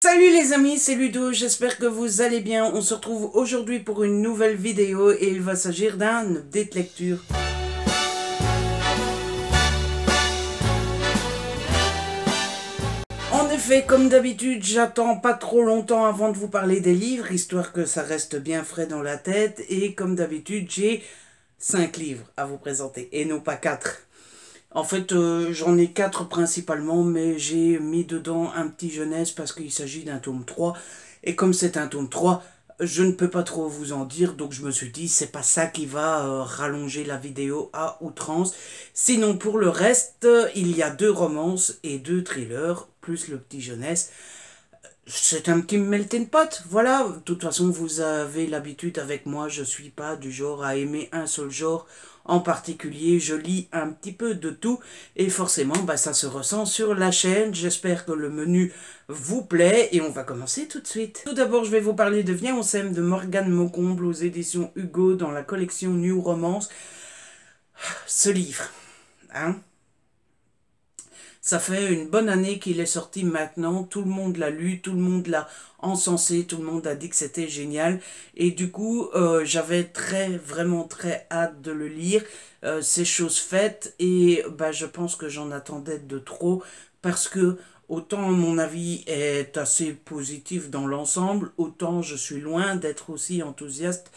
Salut les amis, c'est Ludo, j'espère que vous allez bien. On se retrouve aujourd'hui pour une nouvelle vidéo et il va s'agir d'un update lecture. En effet, comme d'habitude, j'attends pas trop longtemps avant de vous parler des livres, histoire que ça reste bien frais dans la tête. Et comme d'habitude, j'ai 5 livres à vous présenter, et non pas 4. En fait, j'en ai 4 principalement, mais j'ai mis dedans un petit jeunesse parce qu'il s'agit d'un tome 3. Et comme c'est un tome 3, je ne peux pas trop vous en dire, donc je me suis dit, c'est pas ça qui va rallonger la vidéo à outrance. Sinon, pour le reste, il y a 2 romances et 2 thrillers, plus le petit jeunesse. C'est un petit melting pot, voilà. De toute façon, vous avez l'habitude avec moi, je suis pas du genre à aimer un seul genre en particulier. Je lis un petit peu de tout et forcément, ça se ressent sur la chaîne. J'espère que le menu vous plaît et on va commencer tout de suite. Tout d'abord, je vais vous parler de Viens on s'aime de Morgane Maucomble aux éditions Hugo dans la collection New Romance. Ce livre, hein, ça fait une bonne année qu'il est sorti maintenant, tout le monde l'a lu, tout le monde l'a encensé, tout le monde a dit que c'était génial. Et du coup, j'avais vraiment très hâte de le lire. C'est chose faite et je pense que j'en attendais de trop parce que autant mon avis est assez positif dans l'ensemble, autant je suis loin d'être aussi enthousiaste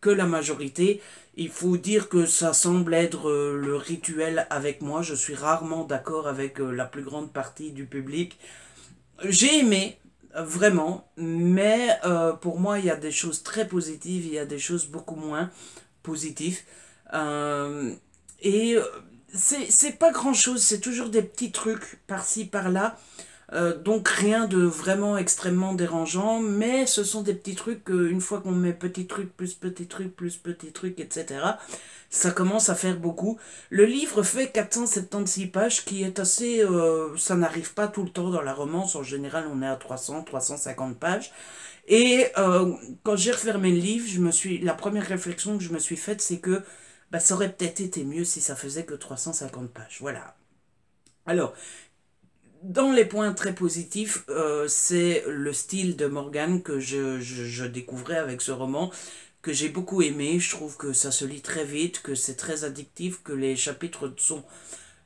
que la majorité. Il faut dire que ça semble être le rituel avec moi. Je suis rarement d'accord avec la plus grande partie du public. J'ai aimé, vraiment, mais pour moi, il y a des choses très positives, il y a des choses beaucoup moins positives. Euh, et c'est pas grand-chose, c'est toujours des petits trucs par-ci, par-là. Donc rien de vraiment extrêmement dérangeant, mais ce sont des petits trucs, une fois qu'on met petit truc, plus petit truc, plus petit truc, etc., ça commence à faire beaucoup. Le livre fait 476 pages, qui est assez... ça n'arrive pas tout le temps dans la romance, en général on est à 300, 350 pages. Et quand j'ai refermé le livre, la première réflexion que je me suis faite, c'est que ça aurait peut-être été mieux si ça faisait que 350 pages. Voilà. Alors, dans les points très positifs, c'est le style de Morgane que je découvrais avec ce roman, que j'ai beaucoup aimé. Je trouve que ça se lit très vite, que c'est très addictif, que les chapitres sont...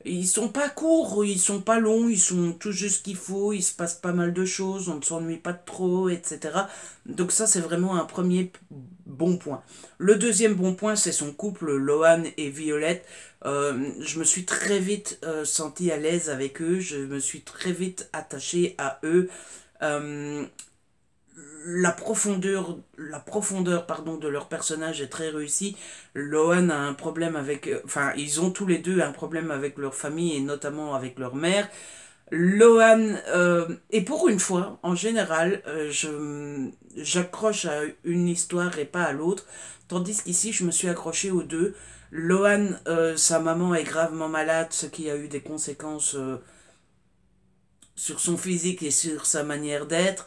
Ils sont pas courts, ils sont pas longs, ils sont tout juste ce qu'il faut, il se passe pas mal de choses, on ne s'ennuie pas trop, etc. Donc ça, c'est vraiment un premier bon point. Le deuxième bon point, c'est son couple, Lohan et Violette. Je me suis très vite senti à l'aise avec eux, je me suis très vite attaché à eux. Euh, la profondeur pardon, de leur personnage est très réussie. Lohan a un problème avec... Enfin, ils ont tous les deux un problème avec leur famille et notamment avec leur mère. Lohan, et pour une fois, en général, j'accroche à une histoire et pas à l'autre, tandis qu'ici, je me suis accroché aux deux. Lohan, sa maman est gravement malade, ce qui a eu des conséquences sur son physique et sur sa manière d'être.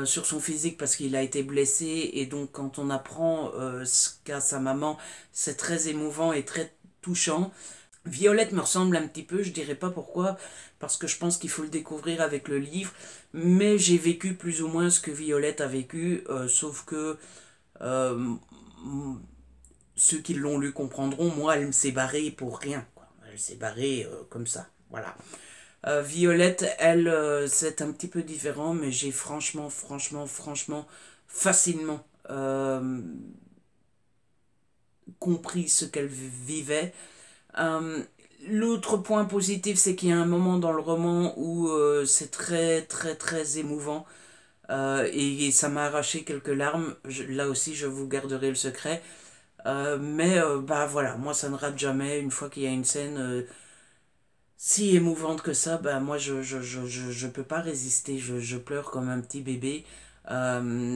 Sur son physique parce qu'il a été blessé et donc quand on apprend ce qu'a sa maman, c'est très émouvant et très touchant. Violette me ressemble un petit peu, je dirais pas pourquoi, parce que je pense qu'il faut le découvrir avec le livre, mais j'ai vécu plus ou moins ce que Violette a vécu, sauf que euh, ceux qui l'ont lu comprendront, moi elle me s'est barrée pour rien, quoi. Elle s'est barrée comme ça, voilà. Violette, elle, c'est un petit peu différent, mais j'ai franchement, facilement compris ce qu'elle vivait. Euh, L'autre point positif, c'est qu'il y a un moment dans le roman où c'est très émouvant et ça m'a arraché quelques larmes. Là aussi, je vous garderai le secret. Mais voilà, moi ça ne rate jamais. Une fois qu'il y a une scène si émouvante que ça, moi je peux pas résister, je pleure comme un petit bébé,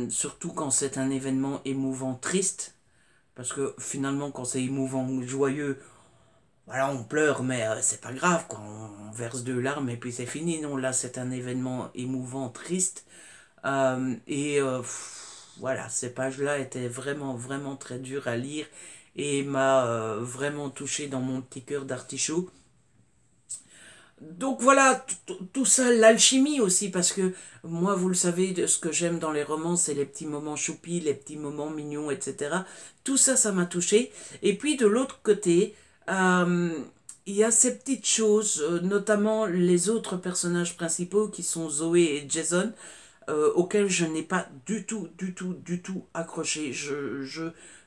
surtout quand c'est un événement émouvant triste, parce que finalement quand c'est émouvant joyeux, voilà on pleure mais c'est pas grave quoi, on verse 2 larmes et puis c'est fini, non là c'est un événement émouvant triste, voilà ces pages-là étaient vraiment très dures à lire et m'a vraiment touché dans mon petit cœur d'artichaut. Donc voilà, tout ça, l'alchimie aussi, parce que moi, vous le savez, ce que j'aime dans les romans, c'est les petits moments choupis, les petits moments mignons, etc. Tout ça, ça m'a touché. Et puis de l'autre côté, euh, il y a ces petites choses, notamment les autres personnages principaux qui sont Zoé et Jason, auxquels je n'ai pas du tout accroché.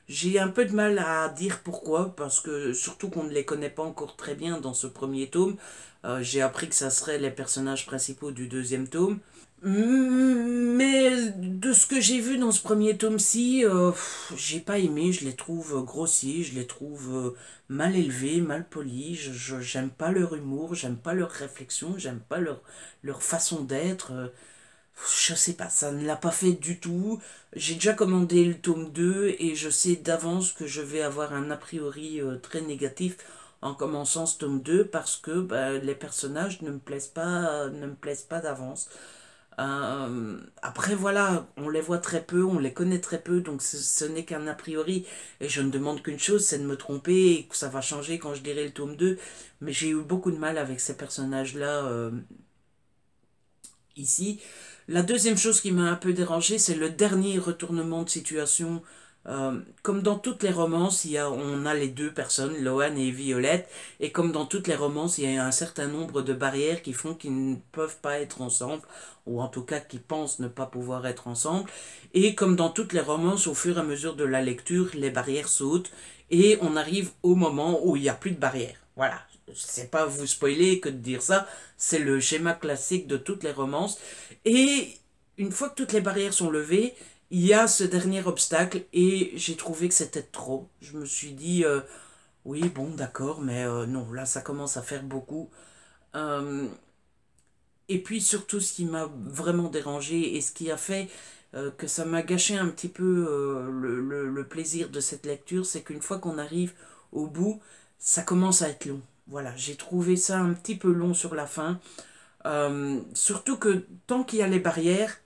J'ai un peu de mal à dire pourquoi, parce que surtout qu'on ne les connaît pas encore très bien dans ce premier tome. J'ai appris que ça serait les personnages principaux du deuxième tome. Mais de ce que j'ai vu dans ce premier tome-ci, j'ai pas aimé, je les trouve grossiers, je les trouve mal élevés, mal polis, j'aime pas leur humour, j'aime pas leur réflexion, j'aime pas leur façon d'être. Je sais pas, ça ne l'a pas fait du tout. J'ai déjà commandé le tome 2 et je sais d'avance que je vais avoir un a priori très négatif en commençant ce tome 2 parce que bah, les personnages ne me plaisent pas d'avance. Après voilà, on les voit très peu, on les connaît très peu, donc ce n'est qu'un a priori. Et je ne demande qu'une chose, c'est de me tromper et que ça va changer quand je dirai le tome 2. Mais j'ai eu beaucoup de mal avec ces personnages-là ici. La deuxième chose qui m'a un peu dérangé, c'est le dernier retournement de situation. Comme dans toutes les romances, on a les deux personnes, Lohan et Violette, et comme dans toutes les romances, il y a un certain nombre de barrières qui font qu'ils ne peuvent pas être ensemble, ou en tout cas qui pensent ne pas pouvoir être ensemble. Et comme dans toutes les romances, au fur et à mesure de la lecture, les barrières sautent, et on arrive au moment où il n'y a plus de barrières. Voilà, c'est pas vous spoiler que de dire ça, c'est le schéma classique de toutes les romances. Et une fois que toutes les barrières sont levées, il y a ce dernier obstacle et j'ai trouvé que c'était trop. Je me suis dit, oui, bon, d'accord, mais non, là, ça commence à faire beaucoup. Euh, et puis surtout, ce qui m'a vraiment dérangé et ce qui a fait que ça m'a gâché un petit peu le plaisir de cette lecture, c'est qu'une fois qu'on arrive au bout, ça commence à être long. Voilà, j'ai trouvé ça un petit peu long sur la fin. Surtout que tant qu'il y a les barrières,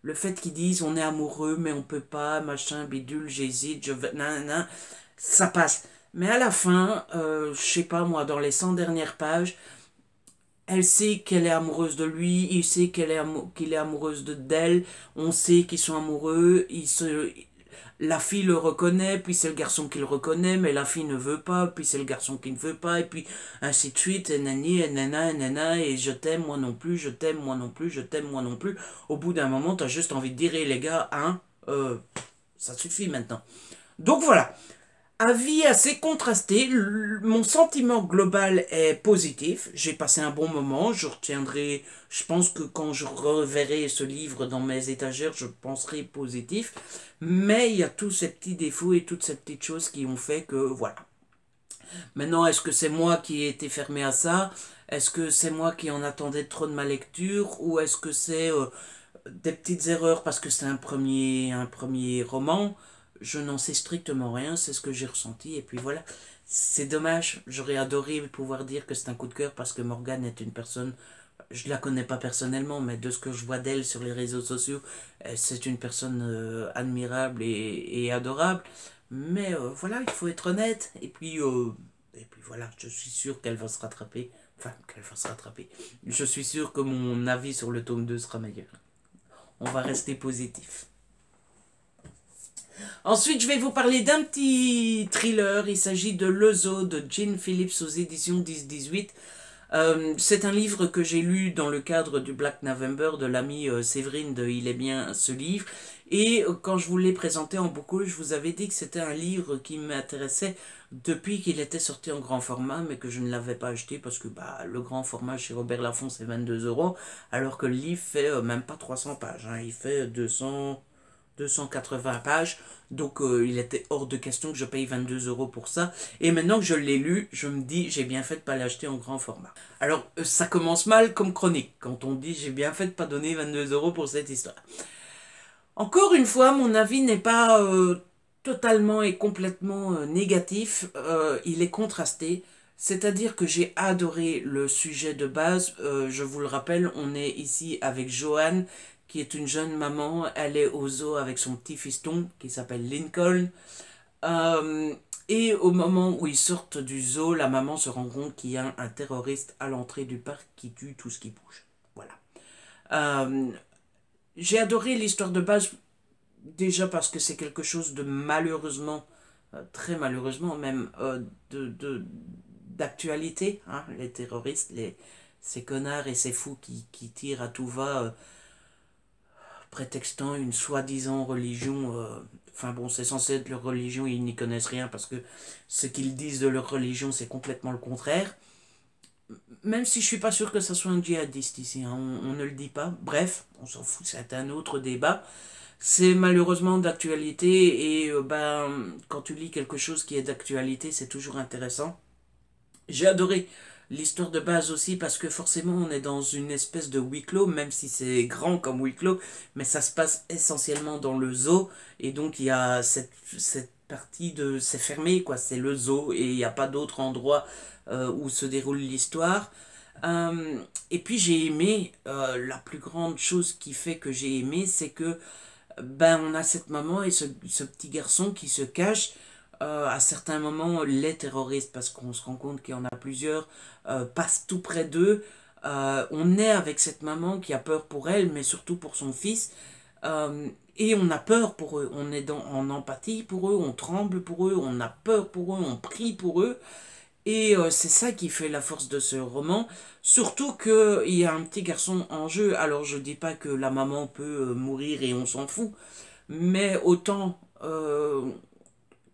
le fait qu'ils disent on est amoureux mais on peut pas, machin, bidule, j'hésite, je veux, nanana, ça passe. Mais à la fin, je sais pas moi, dans les 100 dernières pages, elle sait qu'elle est amoureuse de lui, il sait qu'il est amoureuse d'elle, on sait qu'ils sont amoureux, la fille le reconnaît, puis c'est le garçon qui le reconnaît, mais la fille ne veut pas, puis c'est le garçon qui ne veut pas, et puis ainsi de suite, et nani, et nana, et nana, et je t'aime, moi non plus, je t'aime, moi non plus, je t'aime, moi non plus. Au bout d'un moment, t'as juste envie de dire, les gars, hein, ça suffit maintenant. Donc voilà, avis assez contrasté, mon sentiment global est positif, j'ai passé un bon moment, je retiendrai, je pense que quand je reverrai ce livre dans mes étagères, je penserai positif, mais il y a tous ces petits défauts et toutes ces petites choses qui ont fait que voilà. Maintenant, est-ce que c'est moi qui ai été fermé à ça? Est-ce que c'est moi qui en attendais trop de ma lecture? Ou est-ce que c'est des petites erreurs parce que c'est un premier roman? Je n'en sais strictement rien, c'est ce que j'ai ressenti. Et puis voilà, c'est dommage. J'aurais adoré pouvoir dire que c'est un coup de cœur parce que Morgane est une personne, je la connais pas personnellement, mais de ce que je vois d'elle sur les réseaux sociaux, c'est une personne admirable et adorable. Mais voilà, il faut être honnête. Et puis voilà, je suis sûr qu'elle va se rattraper. Enfin, qu'elle va se rattraper. Je suis sûr que mon avis sur le tome 2 sera meilleur. On va rester positif. Ensuite, je vais vous parler d'un petit thriller. Il s'agit de Le Zoo de Jean Phillips aux éditions 10-18. C'est un livre que j'ai lu dans le cadre du Black November de l'ami Séverine de Il est bien ce livre. Et quand je vous l'ai présenté en beaucoup, je vous avais dit que c'était un livre qui m'intéressait depuis qu'il était sorti en grand format, mais que je ne l'avais pas acheté parce que bah, le grand format chez Robert Laffont c'est 22 euros, alors que le livre fait même pas 300 pages, hein, il fait 280 pages, donc il était hors de question que je paye 22 euros pour ça. Et maintenant que je l'ai lu, je me dis j'ai bien fait de pas l'acheter en grand format. Alors ça commence mal comme chronique, quand on dit j'ai bien fait de pas donner 22 euros pour cette histoire. Encore une fois, mon avis n'est pas totalement et complètement négatif, il est contrasté. C'est-à-dire que j'ai adoré le sujet de base. Je vous le rappelle, on est ici avec Joanne, qui est une jeune maman. Elle est au zoo avec son petit fiston, qui s'appelle Lincoln. Euh, Et au moment où ils sortent du zoo, la maman se rend compte qu'il y a un terroriste à l'entrée du parc qui tue tout ce qui bouge. Voilà. Euh, j'ai adoré l'histoire de base, déjà parce que c'est quelque chose de malheureusement, très malheureusement même, d'actualité. Hein, les terroristes, ces connards et ces fous qui tirent à tout va, prétextant une soi-disant religion. Enfin bon, c'est censé être leur religion, ils n'y connaissent rien parce que ce qu'ils disent de leur religion, c'est complètement le contraire. Même si je suis pas sûr que ça soit un djihadiste ici, hein, on ne le dit pas. Bref, on s'en fout, c'est un autre débat. C'est malheureusement d'actualité et quand tu lis quelque chose qui est d'actualité, c'est toujours intéressant. J'ai adoré l'histoire de base aussi parce que forcément on est dans une espèce de huis clos, même si c'est grand comme huis clos, mais ça se passe essentiellement dans le zoo et donc il y a cette partie de... c'est fermé quoi, c'est le zoo et il n'y a pas d'autre endroit où se déroule l'histoire. Et puis j'ai aimé, la plus grande chose qui fait que j'ai aimé, c'est que on a cette maman et ce petit garçon qui se cache. À certains moments, les terroristes, parce qu'on se rend compte qu'il y en a plusieurs, passent tout près d'eux. On est avec cette maman qui a peur pour elle, mais surtout pour son fils. Et on a peur pour eux, on est en empathie pour eux, on tremble pour eux, on a peur pour eux, on prie pour eux. Et c'est ça qui fait la force de ce roman. Surtout qu'il y a un petit garçon en jeu. Alors je dis pas que la maman peut mourir et on s'en fout. Mais autant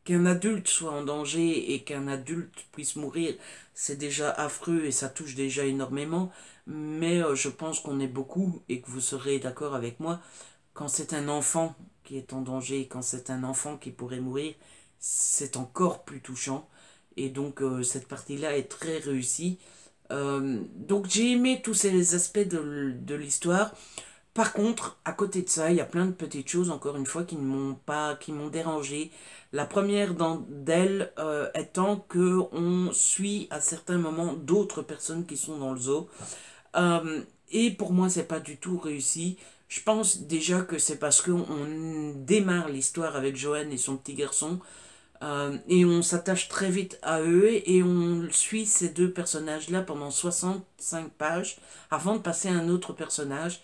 qu'un adulte soit en danger et qu'un adulte puisse mourir, c'est déjà affreux et ça touche déjà énormément. Mais je pense qu'on est beaucoup et que vous serez d'accord avec moi. Quand c'est un enfant qui est en danger, quand c'est un enfant qui pourrait mourir, c'est encore plus touchant. Et donc cette partie-là est très réussie. Donc j'ai aimé tous ces aspects de l'histoire. Par contre, à côté de ça, il y a plein de petites choses, encore une fois, qui m'ont dérangé. La première d'elles étant que on suit à certains moments d'autres personnes qui sont dans le zoo. Et pour moi, c'est pas du tout réussi. Je pense déjà que c'est parce qu'on démarre l'histoire avec Joanne et son petit garçon. Et on s'attache très vite à eux et on suit ces deux personnages-là pendant 65 pages avant de passer à un autre personnage.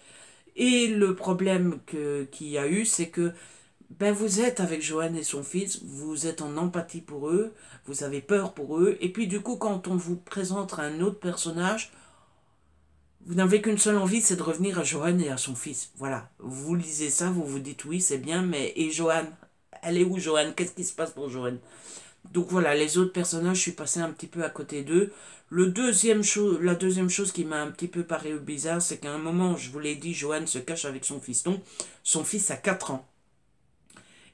Et le problème qu'il y a eu, c'est que vous êtes avec Joanne et son fils, vous êtes en empathie pour eux, vous avez peur pour eux, et puis du coup, quand on vous présente un autre personnage, vous n'avez qu'une seule envie, c'est de revenir à Joanne et à son fils. Voilà, vous lisez ça, vous vous dites oui, c'est bien, mais et Joanne? Elle est où Joanne? Qu'est-ce qui se passe pour Joanne? Donc voilà, les autres personnages, je suis passé un petit peu à côté d'eux. La deuxième chose qui m'a un petit peu paru bizarre, c'est qu'à un moment, je vous l'ai dit, Joanne se cache avec son fiston. Son fils a 4 ans.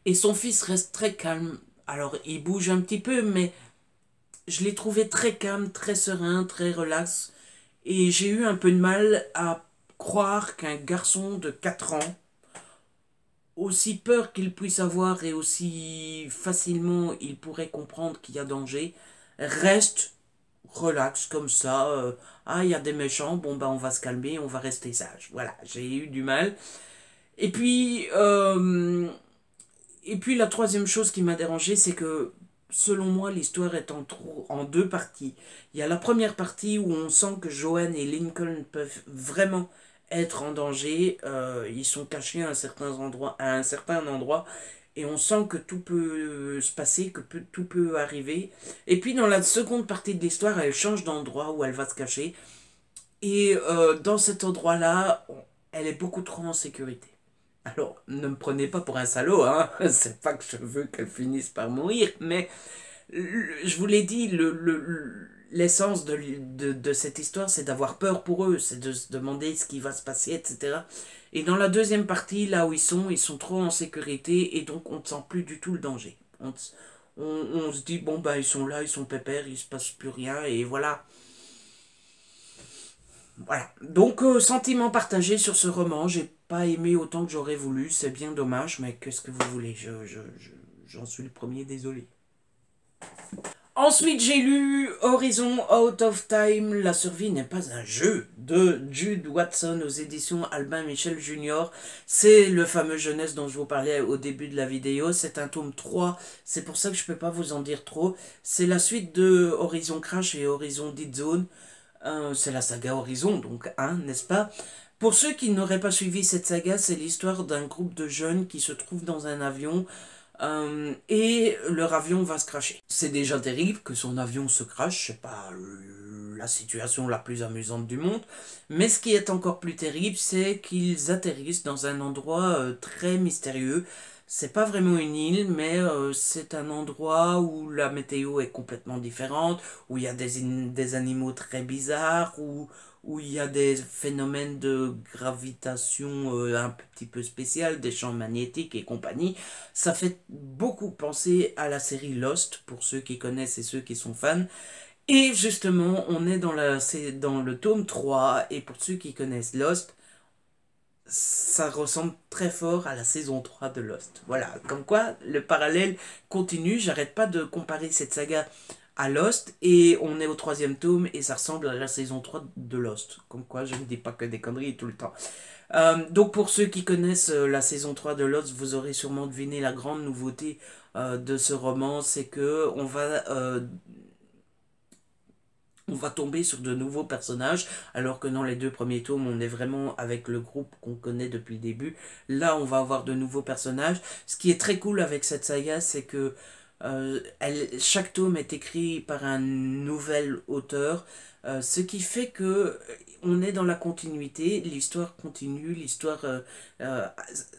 Et son fils reste très calme. Alors, il bouge un petit peu, mais je l'ai trouvé très calme, très serein, très relax. Et j'ai eu un peu de mal à croire qu'un garçon de 4 ans, aussi peur qu'il puisse avoir et aussi facilement il pourrait comprendre qu'il y a danger, reste relax comme ça. Ah, il y a des méchants, bon on va se calmer, on va rester sage. Voilà, j'ai eu du mal. Et puis, la troisième chose qui m'a dérangé, c'est que selon moi, l'histoire est en deux parties. Il y a la première partie où on sent que Joanne et Lincoln peuvent vraiment être en danger. Ils sont cachés à un certain endroit. Et on sent que tout peut se passer, que tout peut arriver. Et puis dans la seconde partie de l'histoire, elle change d'endroit où elle va se cacher. Et dans cet endroit-là, elle est beaucoup trop en sécurité. Alors, ne me prenez pas pour un salaud, hein. C'est pas que je veux qu'elle finisse par mourir, mais je vous l'ai dit, l'essence de cette histoire, c'est d'avoir peur pour eux, c'est de se demander ce qui va se passer, etc. Et dans la deuxième partie, là où ils sont trop en sécurité, et donc on ne sent plus du tout le danger. On se dit, bon, ils sont là, ils sont pépères, il se passe plus rien, et voilà. Voilà. Donc, sentiment partagé sur ce roman. J'ai pas aimé autant que j'aurais voulu. C'est bien dommage, mais qu'est-ce que vous voulez? J'en suis le premier, désolé. Ensuite, j'ai lu Horizon Out of Time, La survie n'est pas un jeu de Jude Watson aux éditions Albin Michel Junior. C'est le fameux jeunesse dont je vous parlais au début de la vidéo. C'est un tome 3, c'est pour ça que je peux pas vous en dire trop. C'est la suite de Horizon Crash et Horizon Dead Zone. C'est la saga Horizon, donc n'est-ce pas? Pour ceux qui n'auraient pas suivi cette saga, c'est l'histoire d'un groupe de jeunes qui se trouvent dans un avion et leur avion va se crasher. C'est déjà terrible que son avion se crache, c'est pas la situation la plus amusante du monde, mais ce qui est encore plus terrible, c'est qu'ils atterrissent dans un endroit très mystérieux. C'est pas vraiment une île, mais c'est un endroit où la météo est complètement différente, où il y a des animaux très bizarres, où il y a des phénomènes de gravitation un petit peu spécial, des champs magnétiques et compagnie. Ça fait beaucoup penser à la série Lost, pour ceux qui connaissent et ceux qui sont fans. Et justement, on est c'est dans le tome 3, et pour ceux qui connaissent Lost, ça ressemble très fort à la saison 3 de Lost. Voilà, comme quoi le parallèle continue, j'arrête pas de comparer cette saga à Lost, et on est au troisième tome, et ça ressemble à la saison 3 de Lost. Comme quoi, je ne dis pas que des conneries tout le temps. Donc pour ceux qui connaissent la saison 3 de Lost, vous aurez sûrement deviné la grande nouveauté de ce roman, c'est que on va tomber sur de nouveaux personnages, alors que dans les deux premiers tomes, on est vraiment avec le groupe qu'on connaît depuis le début. Là, on va avoir de nouveaux personnages. Ce qui est très cool avec cette saga, c'est que chaque tome est écrit par un nouvel auteur, ce qui fait que on est dans la continuité, l'histoire continue, l'histoire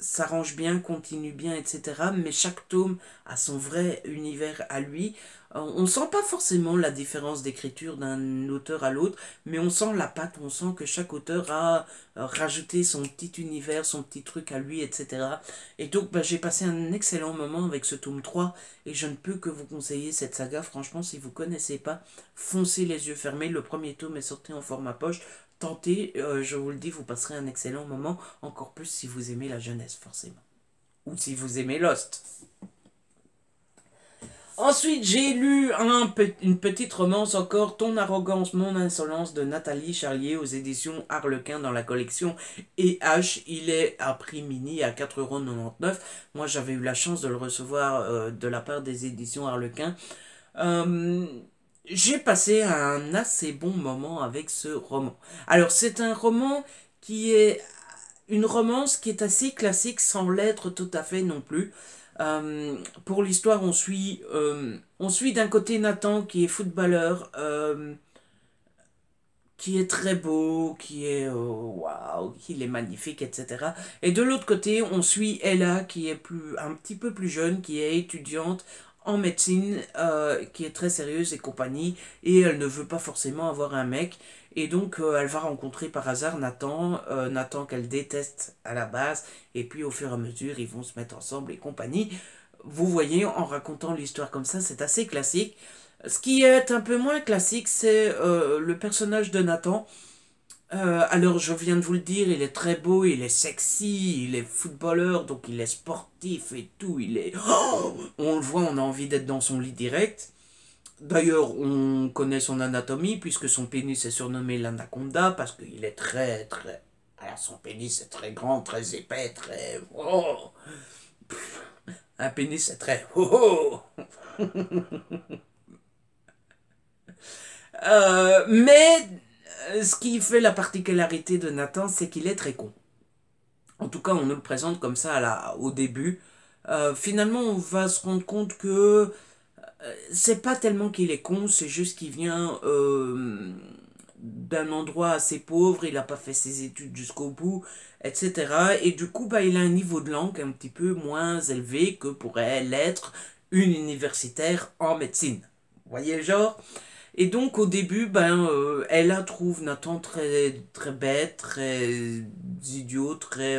s'arrange bien, continue bien, etc. Mais chaque tome a son vrai univers à lui. On sent pas forcément la différence d'écriture d'un auteur à l'autre, mais on sent la patte, on sent que chaque auteur a rajouté son petit univers, son petit truc à lui, etc. Et donc bah, j'ai passé un excellent moment avec ce tome 3, et je ne peux que vous conseiller cette saga. Franchement, si vous connaissez pas, foncez les yeux fermés. Le premier tome est sorti en format poche. Tentez, je vous le dis, vous passerez un excellent moment, encore plus si vous aimez la jeunesse, forcément. Ou si vous aimez Lost. Ensuite, j'ai lu une petite romance encore, Ton arrogance, mon insolence de Nathalie Charlier aux éditions Harlequin dans la collection E.H. Il est à prix mini à 4,99 €. Moi, j'avais eu la chance de le recevoir de la part des éditions Harlequin. Euh, j'ai passé un assez bon moment avec ce roman. Alors, c'est un roman qui est une romance qui est assez classique sans l'être tout à fait non plus. Pour l'histoire, on suit d'un côté Nathan qui est footballeur, qui est très beau, qui est waouh, qui est magnifique, etc. Et de l'autre côté, on suit Ella qui est un petit peu plus jeune, qui est étudiante en médecine, qui est très sérieuse et compagnie, et elle ne veut pas forcément avoir un mec. Et donc, elle va rencontrer par hasard Nathan qu'elle déteste à la base, et puis au fur et à mesure, ils vont se mettre ensemble et compagnie. Vous voyez, en racontant l'histoire comme ça, c'est assez classique. Ce qui est un peu moins classique, c'est le personnage de Nathan. Alors, je viens de vous le dire, il est très beau, il est sexy, il est footballeur, donc il est sportif et tout. Il est. Oh, on le voit, on a envie d'être dans son lit direct. D'ailleurs, on connaît son anatomie, puisque son pénis est surnommé l'anaconda, parce qu'il est très, très. Alors, son pénis est très grand, très épais, très. Oh, un pénis, c'est très. Oh, oh. Mais ce qui fait la particularité de Nathan, c'est qu'il est très con. En tout cas, on nous le présente comme ça au début. Finalement, on va se rendre compte que c'est pas tellement qu'il est con, c'est juste qu'il vient d'un endroit assez pauvre, il n'a pas fait ses études jusqu'au bout, etc. Et du coup, bah, il a un niveau de langue un petit peu moins élevé que pourrait l'être une universitaire en médecine. Vous voyez le genre? Et donc au début, Ella trouve Nathan très, très bête, très idiot, très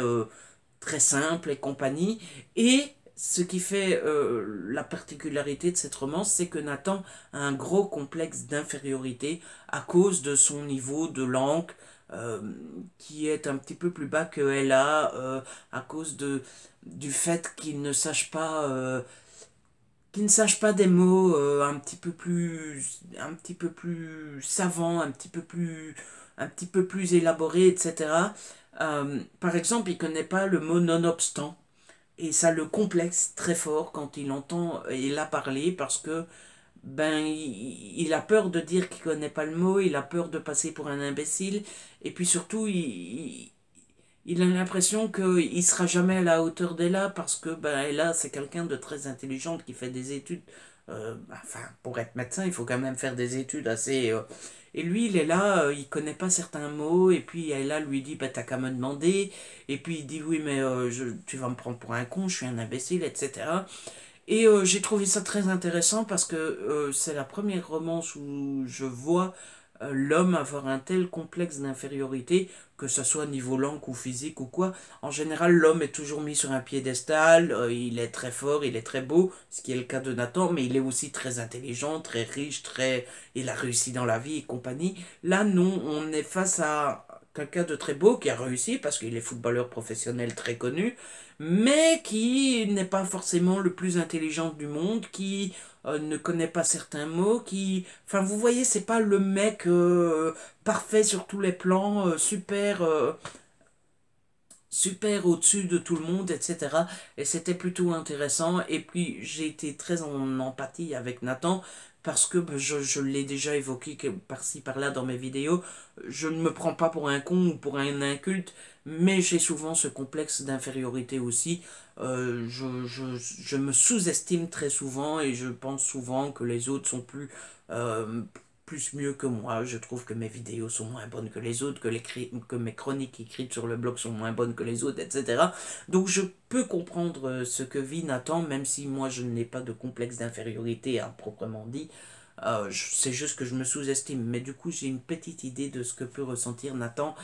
simple et compagnie. Et ce qui fait la particularité de cette romance, c'est que Nathan a un gros complexe d'infériorité à cause de son niveau de langue euh, qui est un petit peu plus bas que Ella, à cause du fait qu'il ne sache pas qui ne sache pas des mots un petit peu plus savants, un petit peu plus élaborés, etc. Par exemple, il connaît pas le mot nonobstant. Et ça le complexe très fort quand il entend et l'a parler parce que ben il a peur de dire qu'il connaît pas le mot, il a peur de passer pour un imbécile, et puis surtout il a l'impression qu'il sera jamais à la hauteur d'Ella parce que ben Ella c'est quelqu'un de très intelligent qui fait des études. Enfin, pour être médecin, il faut quand même faire des études assez. Et lui, il est là, il connaît pas certains mots, et puis Ella lui dit, bah, t'as qu'à me demander, et puis il dit, oui, mais tu vas me prendre pour un con, je suis un imbécile, etc. Et j'ai trouvé ça très intéressant parce que c'est la première romance où je vois l'homme avoir un tel complexe d'infériorité, que ce soit niveau langue ou physique ou quoi. En général, l'homme est toujours mis sur un piédestal, il est très fort, il est très beau, ce qui est le cas de Nathan, mais il est aussi très intelligent, très riche, il a réussi dans la vie et compagnie. Là, non, on est face à quelqu'un de très beau qui a réussi parce qu'il est footballeur professionnel très connu, mais qui n'est pas forcément le plus intelligent du monde, qui ne connaît pas certains mots, qui... Enfin, vous voyez, c'est pas le mec parfait sur tous les plans, super au-dessus de tout le monde, etc. Et c'était plutôt intéressant. Et puis, j'ai été très en empathie avec Nathan parce que ben, je l'ai déjà évoqué par-ci par-là dans mes vidéos. Je ne me prends pas pour un con ou pour un inculte, mais j'ai souvent ce complexe d'infériorité aussi. Je me sous-estime très souvent et je pense souvent que les autres sont euh, plus mieux que moi. Je trouve que mes vidéos sont moins bonnes que les autres, que mes chroniques écrites sur le blog sont moins bonnes que les autres, etc. Donc je peux comprendre ce que vit Nathan, même si moi je n'ai pas de complexe d'infériorité à proprement dit. C'est juste que je me sous-estime. Mais du coup, j'ai une petite idée de ce que peut ressentir Nathan.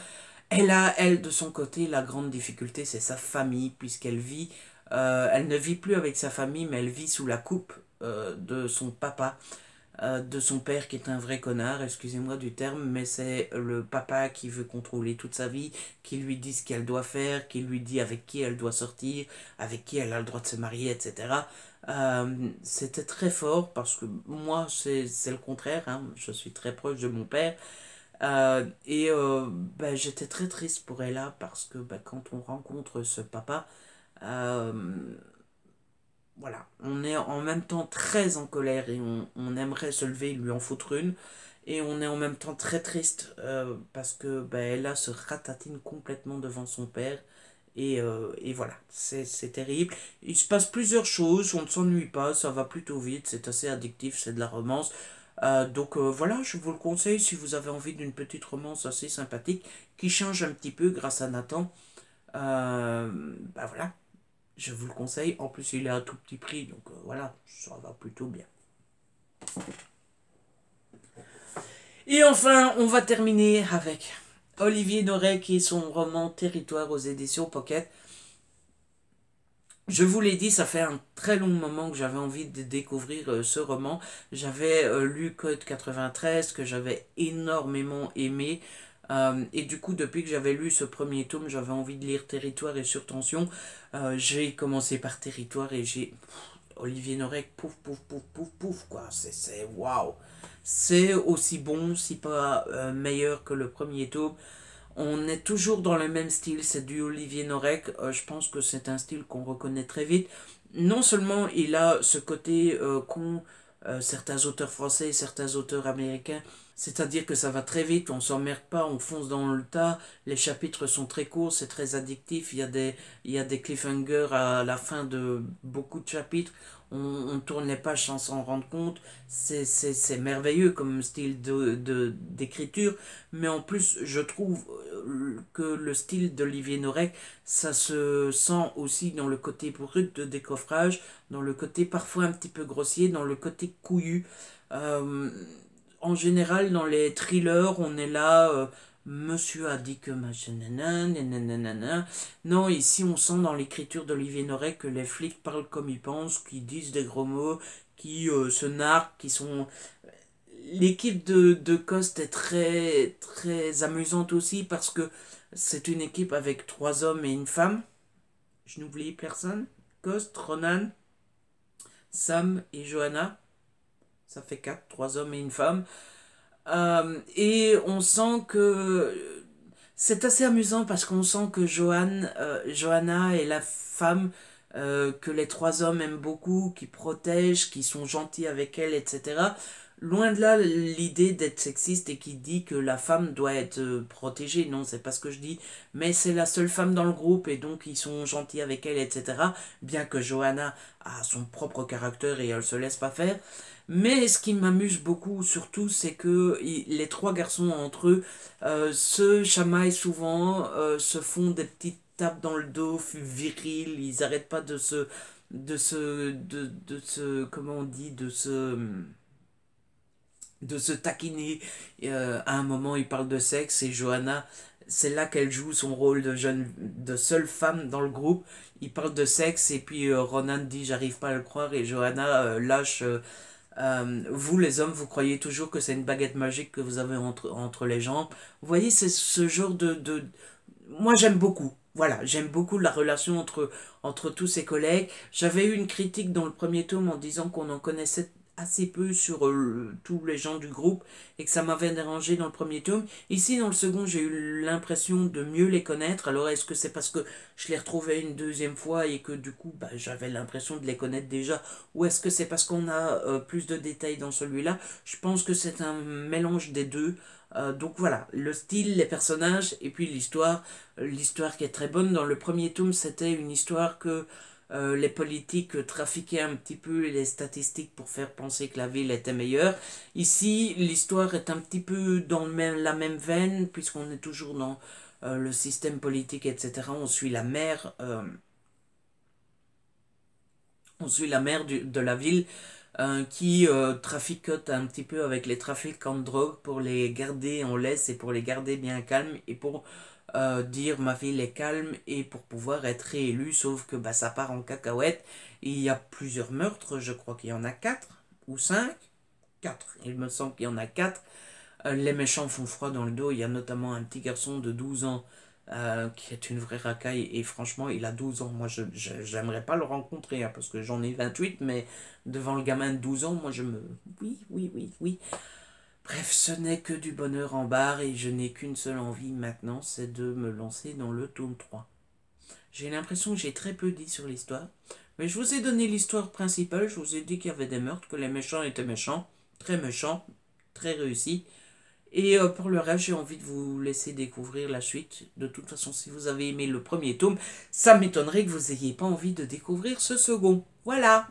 Elle, de son côté, la grande difficulté, c'est sa famille, puisqu'elle vit... elle ne vit plus avec sa famille, mais elle vit sous la coupe de son papa, de son père qui est un vrai connard, excusez-moi du terme, mais c'est le papa qui veut contrôler toute sa vie, qui lui dit ce qu'elle doit faire, qui lui dit avec qui elle doit sortir, avec qui elle a le droit de se marier, etc. C'était très fort parce que moi, c'est le contraire, hein, je suis très proche de mon père. Ben, j'étais très triste pour Ella parce que ben, quand on rencontre ce papa, euh, voilà, on est en même temps très en colère et on aimerait se lever et lui en foutre une. Et on est en même temps très triste parce que ben, Ella se ratatine complètement devant son père. Et voilà, c'est terrible. Il se passe plusieurs choses, on ne s'ennuie pas, ça va plutôt vite, c'est assez addictif, c'est de la romance. Voilà, je vous le conseille si vous avez envie d'une petite romance assez sympathique qui change un petit peu grâce à Nathan. Bah voilà, je vous le conseille. En plus, il est à tout petit prix, donc voilà, ça va plutôt bien. Et enfin, on va terminer avec Olivier Norek et son roman Territoire aux éditions Pocket. Je vous l'ai dit, ça fait un très long moment que j'avais envie de découvrir ce roman. J'avais lu Code 93, que j'avais énormément aimé. Et du coup, depuis que j'avais lu ce premier tome, j'avais envie de lire Territoire et Surtension. J'ai commencé par Territoire et j'ai... Olivier Norek, pouf, pouf, pouf, pouf, pouf, quoi. C'est waouh. C'est aussi bon, si pas meilleur que le premier tome. On est toujours dans le même style, c'est du Olivier Norek. Je pense que c'est un style qu'on reconnaît très vite. Non seulement il a ce côté qu'ont certains auteurs français et certains auteurs américains, c'est-à-dire que ça va très vite, on s'emmerde pas, on fonce dans le tas, les chapitres sont très courts, c'est très addictif, il y a des cliffhangers à la fin de beaucoup de chapitres, on tourne les pages sans s'en rendre compte, c'est merveilleux comme style d'écriture, mais en plus je trouve que le style d'Olivier Norek, ça se sent aussi dans le côté brut de décoffrage, dans le côté parfois un petit peu grossier, dans le côté couillu. Euh, En général, dans les thrillers, on est là, monsieur a dit que machin, nanana. Non, ici, on sent dans l'écriture d'Olivier Norek que les flics parlent comme ils pensent, qui disent des gros mots, qui se narquent, qui sont... L'équipe de Cost est très, très amusante aussi parce que c'est une équipe avec 3 hommes et une femme. Je n'oublie personne. Cost, Ronan, Sam et Johanna. Ça fait 4, 3 hommes et une femme. Et on sent que c'est assez amusant parce qu'on sent que Johanna est la femme que les 3 hommes aiment beaucoup, qui protègent, qui sont gentils avec elle, etc. Loin de là l'idée d'être sexiste et qui dit que la femme doit être protégée. Non, c'est pas ce que je dis. Mais c'est la seule femme dans le groupe et donc ils sont gentils avec elle, etc. Bien que Johanna a son propre caractère et elle se laisse pas faire. Mais ce qui m'amuse beaucoup surtout, c'est que les 3 garçons entre eux se chamaillent souvent, se font des petites tapes dans le dos viril, ils arrêtent pas comment on dit, de se taquiner. À un moment, ils parlent de sexe et Johanna, c'est là qu'elle joue son rôle de seule femme dans le groupe. Ils parlent de sexe et puis Ronan dit j'arrive pas à le croire et Johanna lâche vous les hommes, vous croyez toujours que c'est une baguette magique que vous avez entre les jambes. Vous voyez, c'est ce genre de... Moi j'aime beaucoup. Voilà, j'aime beaucoup la relation entre tous ces collègues. J'avais eu une critique dans le premier tome en disant qu'on en connaissait assez peu sur tous les gens du groupe et que ça m'avait dérangé dans le premier tome. Ici, dans le second, j'ai eu l'impression de mieux les connaître. Alors, est-ce que c'est parce que je les retrouvais une deuxième fois et que du coup, j'avais l'impression de les connaître déjà, ou est-ce que c'est parce qu'on a plus de détails dans celui-là? Je pense que c'est un mélange des deux. Donc voilà, le style, les personnages et puis l'histoire. L'histoire qui est très bonne. Dans le premier tome, c'était une histoire que les politiques trafiquaient un petit peu les statistiques pour faire penser que la ville était meilleure. Ici, l'histoire est un petit peu dans la même veine, puisqu'on est toujours dans le système politique, etc. On suit la maire, de la ville qui traficote un petit peu avec les trafiquants de drogue pour les garder en laisse et pour les garder bien calmes et pour dire ma ville est calme et pour pouvoir être réélu, sauf que ça part en cacahuète. Il y a plusieurs meurtres, je crois qu'il y en a 4 ou 5. 4, il me semble qu'il y en a 4. Les méchants font froid dans le dos, il y a notamment un petit garçon de 12 ans qui est une vraie racaille et franchement il a 12 ans. Moi j'aimerais pas le rencontrer parce que j'en ai 28, mais devant le gamin de 12 ans, moi je me... Oui. Bref, ce n'est que du bonheur en barre et je n'ai qu'une seule envie maintenant, c'est de me lancer dans le tome 3. J'ai l'impression que j'ai très peu dit sur l'histoire, mais je vous ai donné l'histoire principale, je vous ai dit qu'il y avait des meurtres, que les méchants étaient méchants, très réussis. Et pour le reste, j'ai envie de vous laisser découvrir la suite. De toute façon, si vous avez aimé le premier tome, ça m'étonnerait que vous n'ayez pas envie de découvrir ce second. Voilà.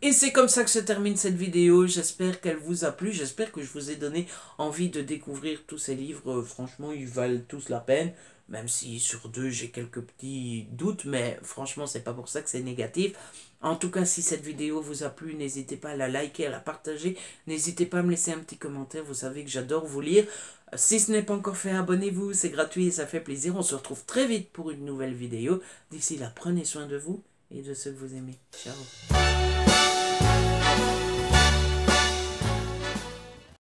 Et c'est comme ça que se termine cette vidéo. J'espère qu'elle vous a plu. J'espère que je vous ai donné envie de découvrir tous ces livres. Franchement, ils valent tous la peine. Même si sur 2, j'ai quelques petits doutes. Mais franchement, c'est pas pour ça que c'est négatif. En tout cas, si cette vidéo vous a plu, n'hésitez pas à la liker, à la partager. N'hésitez pas à me laisser un petit commentaire. Vous savez que j'adore vous lire. Si ce n'est pas encore fait, abonnez-vous. C'est gratuit et ça fait plaisir. On se retrouve très vite pour une nouvelle vidéo. D'ici là, prenez soin de vous et de ceux que vous aimez. Ciao.